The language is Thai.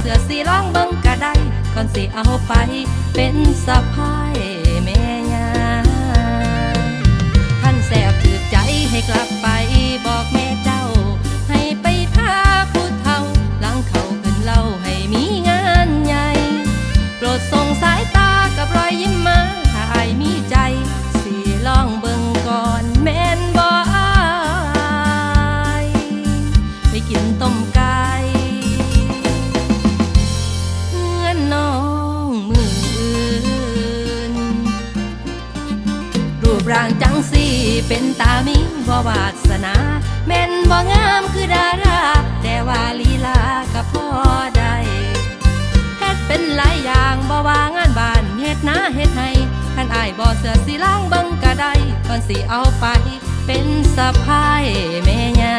เสื้อสีล่องเบิ่งก็ได้ก่อนสิเอาไปเป็นสะพายแม่ยาท่านแสบถือใจให้กลับไปบอกแม่เจ้าให้ไปพาผู้เฒ่าหลังเขาขึ้นเล่าให้มีงานใหญ่โปรดส่งสายตากับรอยยิ้มมาถ้าอายมีใจสิลองเบิ่งก่อนแม่นบ่อายไปกินต้มไก่เงื่อนน้องมืออื่นรูปร่างจังสีเป็นตามีบ่วาสนาแม่นบ่งามคือดาราแต่ว่าลีลาก็พอได้เฮ็ดเป็นหลายอย่างบ่ว่างานบ้านเฮ็ดนาเฮ็ดให้ท่านอายบ่เสือสิล้างเบิ่งก็ได้ก่อนสิเอาไปเป็นสะพายแม่ยา